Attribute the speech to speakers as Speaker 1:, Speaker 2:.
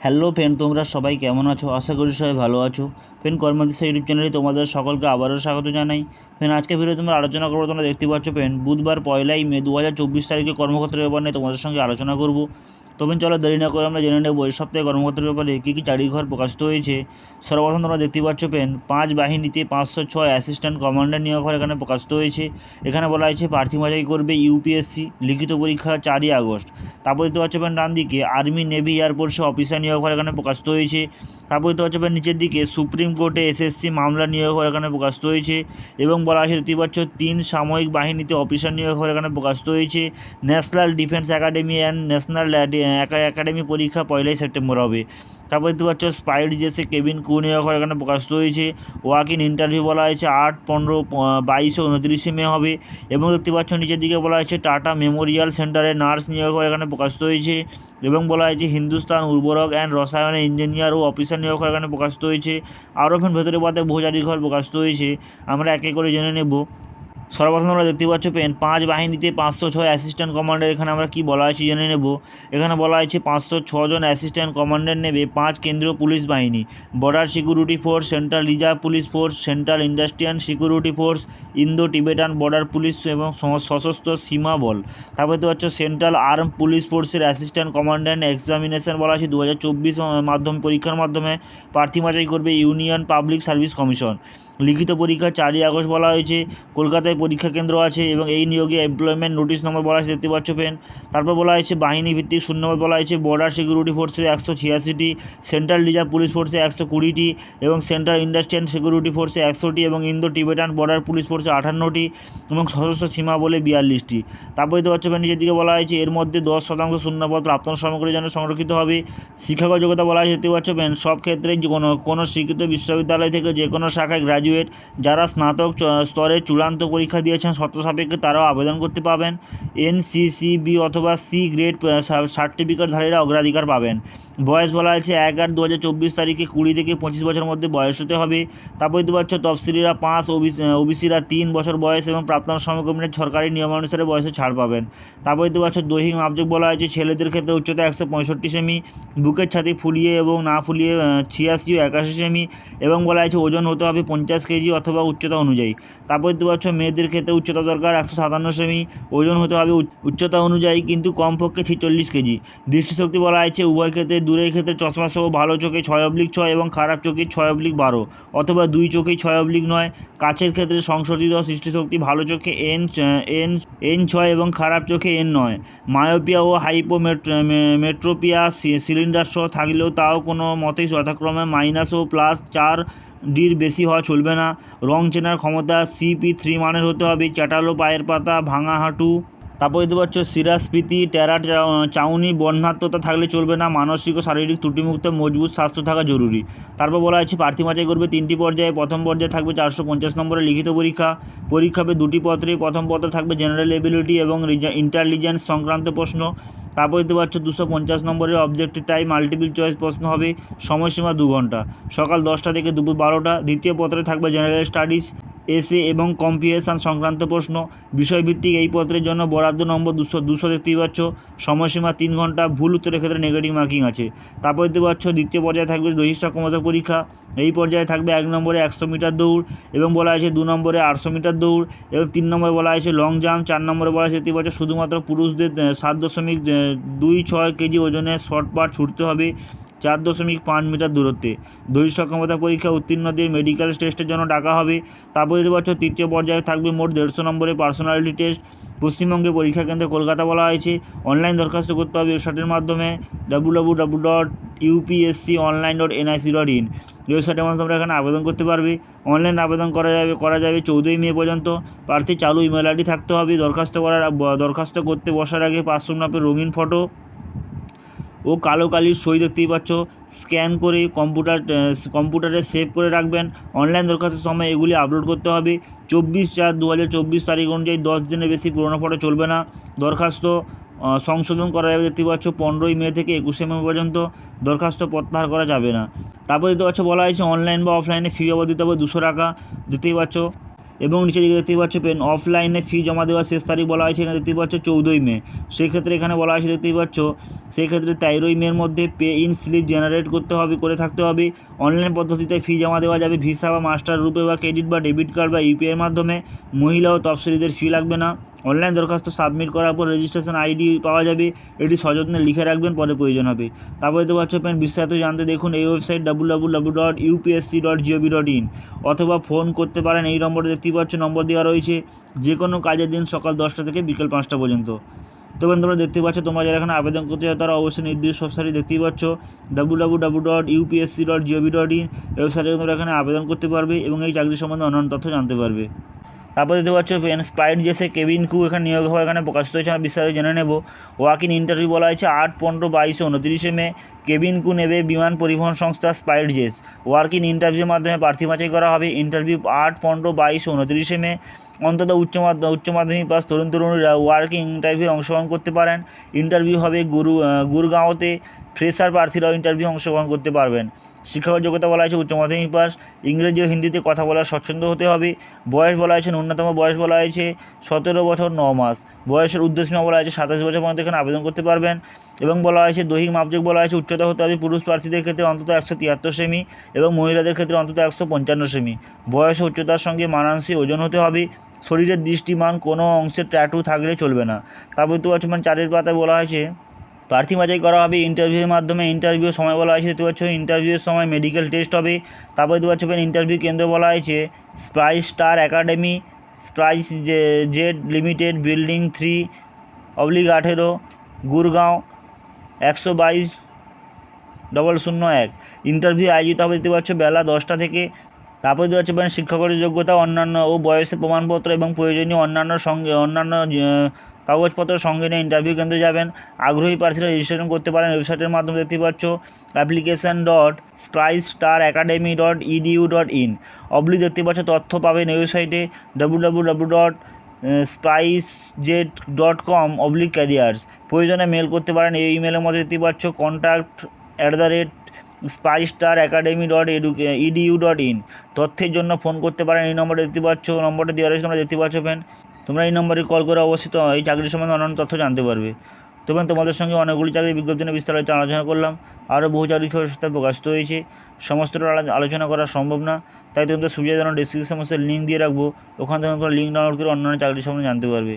Speaker 1: Hello friend, তোমরা সবাই কেমন আছো? আশা করি সবাই ভালো আছো। ফ্রেন্ড, কর্মদিশা ইউটিউব চ্যানেলে তোমাদের সকলকে আবারও স্বাগত জানাই। ফ্রেন্ড, আজকে ভিডিও তোমরা আলোচনা করবো, তোমরা দেখতে পাচ্ছ ফ্রেন্ড, বুধবার 1লাই মে 2024 তারিখে কর্মক্ষেত্রের ব্যাপার নিয়ে তোমাদের সঙ্গে আলোচনা করব। তবে চলো দেরি না করে আমরা জেনে নেব এই সপ্তাহে কর্মক্ষেত্রের ব্যাপারে কী কী তারিখঘর প্রকাশিত হয়েছে। সর্বপ্রথম তোমরা দেখতে পাচ্ছ ফ্রেন্ড, 5 বাহিনীতে 506 অ্যাসিস্ট্যান্ট কমান্ডার নিয়োগ হওয়ার এখানে প্রকাশিত হয়েছে। এখানে বলা হয়েছে প্রার্থী বাছাই করবে ইউপিএসসি, লিখিত পরীক্ষা 4ই আগস্ট। তারপর দেখতে পাচ্ছ ফ্রেন্ড ডান দিকে আর্মি, নেভি, এয়ারফোর্সে অফিসার নিয়োগ হওয়ার এখানে প্রকাশিত হয়েছে। তারপর দেখতে পাচ্ছ নিচের দিকে সুপ্রিম কোর্টে এসএসসি মামলা নিয়োগ হওয়ার এখানে প্রকাশিত হয়েছে। এবং বলা হয়েছে দেখতে পাচ্ছ 3 সামরিক বাহিনীতে অফিসার নিয়োগ হওয়ার এখানে প্রকাশিত হয়েছে। National defence academy and national academy পরীক্ষা 1লাই সেপ্টেম্বর হবে। তারপর দেখতে পাচ্ছ স্পাইড জেসে কেবিন ক্রু নিয়োগ হওয়ার এখানে প্রকাশিত হয়েছে। ওয়াক ইন ইন্টারভিউ বলা হয়েছে 8, 15, 22 ও 29 মে হবে। এবং দেখতে পাচ্ছ নিচের দিকে বলা হয়েছে টাটা মেমোরিয়াল সেন্টারে নার্স নিয়োগ হওয়ার এখানে প্রকাশিত হয়েছে। এবং বলা হয়েছে হিন্দুস্তান উর্বরক অ্যান্ড রসায়নে ইঞ্জিনিয়ার ও অফিসার নিয়োগ হওয়ার এখানে প্রকাশিত হয়েছে। আরও ফ্রেন্ড ভেতরে পাতে বহু তারিখঘর প্রকাশিত হয়েছে, আমরা একে করে জেনে নেব। সর্বপ্রথম আমরা দেখতে পাচ্ছ পেন 5 বাহিনীতে 506 অ্যাসিস্ট্যান্ট কমান্ডার। এখানে আমরা কি বলা হয়েছে জেনে নেব। এখানে বলা হয়েছে 506 জন অ্যাসিস্ট্যান্ট কমান্ডার নেবে 5 কেন্দ্রীয় পুলিশ বাহিনী, border security force, central reserve police force, central industrial security force, Indo Tibetan border police এবং সশস্ত্র সীমা বল। তারপর দেখতে পাচ্ছ সেন্ট্রাল আর্ম পুলিশ ফোর্সের অ্যাসিস্ট্যান্ট কমান্ড্যান্ট এক্সামিনেশন বলা হয়েছে 2024 মাধ্যমিক পরীক্ষার মাধ্যমে প্রার্থী বাছাই করবে ইউনিয়ন পাবলিক সার্ভিস কমিশন। লিখিত পরীক্ষা 4ই আগস্ট বলা হয়েছে। কলকাতায় পরীক্ষা কেন্দ্র আছে এবং এই নিয়োগে এমপ্লয়মেন্ট নোটিশ নম্বর বলা হয়েছে দেখতে পাচ্ছ পেন। তারপর বলা হয়েছে বাহিনী ভিত্তিক শূন্যপদ বলা হয়েছে বর্ডার সিকিউরিটি ফোর্সে 186টি, সেন্ট্রাল রিজার্ভ পুলিশ ফোর্সে 120টি এবং সেন্ট্রাল ইন্ডাস্ট্রিয়াল সিকিউরিটি ফোর্সে 100টি এবং ইন্দো টিবেটান বর্ডার পুলিশ ফোর্সে 58টি এবং সশস্ত্র সীমা বলে 42টি। তারপর দেখতে পাচ্ছ পেন নিচের দিকে বলা হয়েছে এর মধ্যে 10% শূন্যপদ প্রাপ্ত সামগ্রীর জন্য সংরক্ষিত হবে। শিক্ষাগত যোগ্যতা বলা হয়েছে দেখতে পাচ্ছ পেন সব ক্ষেত্রে কোনো স্বীকৃত বিশ্ববিদ্যালয় থেকে যে কোনো শাখায় গ্র্যাজুয়েট যারা স্নাতক স্তরে চূড়ান্ত পরীক্ষা দিয়েছেন শর্ত সাপেক্ষে তারাও আবেদন করতে পাবেন। এনসিসিবি অথবা সি গ্রেড সার্টিফিকেটধারীরা অগ্রাধিকার পাবেন। বয়স বলা হয়েছে 1/8/2024 তারিখে 20 থেকে 25 বছরের মধ্যে বয়স হতে হবে। তারপর দেখতে পাচ্ছ তফসিলিরা 5, ওবিসিরা 3 বছর বয়স এবং প্রাপ্ত সমকর্মীরা সরকারি নিয়মানুসারে বয়সে ছাড় পাবেন। তারপর দেখতে পাচ্ছ দৈহিক মাপযোগ বলা হয়েছে ছেলেদের ক্ষেত্রে উচ্চতা 165 সেমি, বুকের ছাতি ফুলিয়ে এবং না ফুলিয়ে 86 ও 81 সেমি এবং বলা হয়েছে ওজন হতে হবে 50 কেজি অথবা উচ্চতা অনুযায়ী। তারপর দেখতে পাচ্ছ মেয়েদের ক্ষেত্রে উচ্চতা দরকার 157 সেমি, ওজন হতে হবে উচ্চতা অনুযায়ী কিন্তু কমপক্ষে 46 কেজি। দৃষ্টিশক্তি বলা হয়েছে উভয় ক্ষেত্রে দূরের ক্ষেত্রে চশমা সহ ভালো চোখে 6/6 এবং খারাপ চোখে 6/12 অথবা 2 চোখেই 6/9। কাছের ক্ষেত্রে সংশোধিত দৃষ্টিশক্তি ভালো চোখে N6 এবং খারাপ চোখে N9। মায়োপিয়া ও হাইপোমেট্রোপিয়া সিলিন্ডার সহ থাকলেও তাও কোনো মতেই যথাক্রমে মাইনাস ও +4ডির বেশি হওয়া চলবে না। রং চেনার ক্ষমতা CP3 মানের হতে হবে। চ্যাটালো পায়ের পাতা, ভাঙা হাঁটু। তারপর দেখতে পাচ্ছ শিরাস্ফীতি, ট্যারা চাউনি, বন্ধ্যাত্মতা থাকলে চলবে না। মানসিক ও শারীরিক ত্রুটিমুক্ত মজবুত স্বাস্থ্য থাকা জরুরি। তারপর বলা হয়েছে প্রার্থী বাছাই করবে 3টি পর্যায়ে। প্রথম পর্যায়ে থাকবে 450 নম্বরের লিখিত পরীক্ষা। পরীক্ষা হবে 2টি পত্রে। প্রথম পত্রে থাকবে জেনারেল এবিলিটি এবং ইন্টেলিজেন্স সংক্রান্ত প্রশ্ন। তারপর দেখতে পাচ্ছ 250 নম্বরের অবজেক্টিভ টাইপ মাল্টিপল চয়েস প্রশ্ন হবে। সময়সীমা 2 ঘন্টা, সকাল 10টা থেকে দুপুর 12টা। দ্বিতীয় পত্রে থাকবে জেনারেল স্টাডিজ, এসে এবং কম্পিউটেশন সংক্রান্ত প্রশ্ন। বিষয়ভিত্তিক এই পত্রের জন্য বরাদ্দ নম্বর 200 দেখতেই পাচ্ছ। সময়সীমা 3 ঘন্টা। ভুল উত্তরের ক্ষেত্রে নেগেটিভ মার্কিং আছে। তারপর দেখতে পাচ্ছ দ্বিতীয় পর্যায়ে থাকবে দৈহিক সক্ষমতা পরীক্ষা। এই পর্যায়ে থাকবে 1 নম্বরে 100 মিটার দৌড় এবং বলা হয়েছে 2 নম্বরে 800 মিটার দৌড় এবং 3 নম্বরে বলা হয়েছে লং জাম্প। 4 নম্বরে বলা হয়েছে দেখতে পাচ্ছ শুধুমাত্র পুরুষদের 7.26 কেজি ওজনের শর্ট পাট ছুটতে হবে 4.5 মিটার দূরত্বে। দৈহিক সক্ষমতা পরীক্ষা উত্তীর্ণদের মেডিকেল টেস্টের জন্য ডাকা হবে। তারপর দেখতে পাচ্ছ তৃতীয় পর্যায়ে থাকবে মোট 150 নম্বরের পার্সোনালিটি টেস্ট। পশ্চিমবঙ্গে পরীক্ষা কেন্দ্র কলকাতা বলা হয়েছে। অনলাইন দরখাস্ত করতে হবে ওয়েবসাইটের মাধ্যমে www.upsconline.nic.in। ওয়েবসাইটের মাধ্যমে তোমরা এখানে আবেদন করতে পারবে। অনলাইন আবেদন করা যাবে 14ই মে পর্যন্ত। প্রার্থী চালু ইমেল আইডি থাকতে হবে। দরখাস্ত করতে বসার আগে পাসপোর্ট মাপের রঙিন ফটো ও কালো কালির সই দেখতেই পাচ্ছ স্ক্যান করে কম্পিউটারে সেভ করে রাখবেন। অনলাইন দরখাস্তের সময় এগুলি আপলোড করতে হবে। 24/4/2024 তারিখ অনুযায়ী 10 দিনের বেশি পুরনো ফটো চলবে না। দরখাস্ত সংশোধন করা যাবে দেখতে পাচ্ছ 15ই মে থেকে 21শে মে পর্যন্ত। দরখাস্ত প্রত্যাহার করা যাবে না। তারপর দেখতে পাচ্ছ বলা হয়েছে অনলাইন বা অফলাইনে ফি বাবদ দিতে হবে 200 টাকা দেখতেই পাচ্ছ। এবং নিচে দিকে দেখতে পাচ্ছ পেন অফলাইনে ফি জমা দেওয়ার শেষ তারিখ বলা হয়েছে এখানে দেখতে পাচ্ছ 14ই মে। সেক্ষেত্রে এখানে বলা হয়েছে দেখতেই পাচ্ছ সেক্ষেত্রে 13ই মের মধ্যে পে ইন স্লিপ জেনারেট করে থাকতে হবে। অনলাইন পদ্ধতিতে ফি জমা দেওয়া যাবে ভিসা বা মাস্টার রূপে বা ক্রেডিট বা ডেবিট কার্ড বা ইউপিআইয়ের মাধ্যমে। মহিলা ও তফসিলিদের ফি লাগবে না। অনলাইন দরখাস্ত সাবমিট করার পর রেজিস্ট্রেশন আইডি পাওয়া যাবে, এটি সযত্নে লিখে রাখবেন, পরে প্রয়োজন হবে। তারপরে দেখতে পাচ্ছ পেন বিস্তারিত জানতে দেখুন এই ওয়েবসাইট www.upsc.gov.in অথবা ফোন করতে পারেন এই নম্বরে দেখতেই পাচ্ছ নম্বর দেওয়া রয়েছে, যে কোনো কাজের দিন সকাল 10টা থেকে বিকেল 5টা পর্যন্ত। তো তোমরা দেখতে পাচ্ছ তোমরা যারা এখানে আবেদন করতে চাও তারা অবশ্যই নির্দিষ্ট ওয়েবসাইটে দেখতেই পাচ্ছ www.upsc.gov.in ওয়েবসাইটে তোমরা এখানে আবেদন করতে পারবে এবং এই চাকরি সম্বন্ধে অন্যান্য তথ্য জানতে পারবে। তারপর দেখতে পাচ্ছ স্প্রাইট জেসে কেবিন ক্রু এখানে নিয়োগ হওয়া এখানে প্রকাশিত হয়েছে, আমরা বিস্তারিত জেনে নেব। ওয়াক ইন ইন্টারভিউ বলা হয়েছে 8, 15, 22, 29 মে। কেবিন ক্রু নেবে বিমান পরিবহন সংস্থা স্প্রাইট জেস। ওয়ার্ক ইন ইন্টারভিউর মাধ্যমে প্রার্থী বাছাই করা হবে। ইন্টারভিউ 8, 15, 22, 29 মে। অন্তত উচ্চ মাধ্যমিক পাস তরুণীরা ওয়ার্কিং ইন্টারভিউ অংশগ্রহণ করতে পারেন। ইন্টারভিউ হবে গুরগাঁওতে। ফ্রেশার প্রার্থীরাও ইন্টারভিউ অংশগ্রহণ করতে পারবেন। শিক্ষাগত যোগ্যতা বলা হয়েছে উচ্চ মাধ্যমিক পাস। ইংরেজি ও হিন্দিতে কথা বলার স্বচ্ছন্দ হতে হবে। বয়স বলা হয়েছে ন্যূনতম বয়স বলা হয়েছে 17 বছর 9 মাস। বয়সের ঊর্ধ্বসীমা বলা হয়েছে 27 বছর পর্যন্ত এখানে আবেদন করতে পারবেন। এবং বলা হয়েছে দৈহিক মাপযোগ বলা হয়েছে উচ্চতা হতে হবে পুরুষ প্রার্থীদের ক্ষেত্রে অন্তত 173 সেমি এবং মহিলাদের ক্ষেত্রে অন্তত 155 সেমি। বয়স ও উচ্চতার সঙ্গে মানানসই ওজন হতে হবে। শরীরের দৃষ্টিমান কোনো অংশে ট্যাটু থাকলে চলবে না। তারপর তো হচ্ছে 4 পাতায় বলা হয়েছে প্রার্থী বাছাই করা হবে ইন্টারভিউর মাধ্যমে। ইন্টারভিউর সময় বলা হয়েছে দেখতে পাচ্ছ ইন্টারভিউর সময় মেডিকেল টেস্ট হবে। তারপরে দেখতে পাচ্ছ ইন্টারভিউ কেন্দ্র বলা হয়েছে Spice star academy, Spice jet limited, building 3/18, Gurgaon 122-001। Interview আয়োজিত হবে দেখতে পাচ্ছ বেলা 10টা থেকে। তারপরে দেখতে পাচ্ছ শিক্ষাগত যোগ্যতা অন্যান্য ও বয়সের প্রমাণপত্র এবং প্রয়োজনীয় অন্যান্য কাগজপত্র সঙ্গে নিয়ে ইন্টারভিউ কেন্দ্রে যাবেন। আগ্রহী প্রার্থীরা রেজিস্ট্রেশন করতে পারেন ওয়েবসাইটের মাধ্যমে দেখতে পাচ্ছ application.spicestar.academy.edu.in দেখতে পাচ্ছ তথ্য পাবেন এই ওয়েবসাইটে www.spicejet.com/careers। প্রয়োজনে মেল করতে পারেন এই ইমেলের মধ্যে দেখতে পাচ্ছ contact@spicestaracademy.edu.in। তথ্যের জন্য ফোন করতে পারেন এই নম্বরে দেখতে পাচ্ছ, নম্বরটা দেওয়া রয়েছে তোমরা দেখতে পাচ্ছ পেন। তোমরা এই নম্বরে কল করে অবশ্যই এই চাকরির সম্বন্ধে অন্যান্য তথ্য জানতে পারবে। তোমাদের সঙ্গে অনেকগুলি চাকরির বিজ্ঞপ্তি নিয়ে বিস্তারিত আলোচনা করলাম। আরও বহু চাকরি খবর প্রকাশিত হয়েছে, সমস্তটা আলোচনা করা সম্ভব না, তাই তোমাদের সুবিধাজনক ডেসক্রিপশন সমস্ত লিঙ্ক দিয়ে রাখবো, ওখান থেকে তোমরা লিঙ্ক ডাউনলোড করে অন্যান্য চাকরির সম্বন্ধে জানতে পারবে।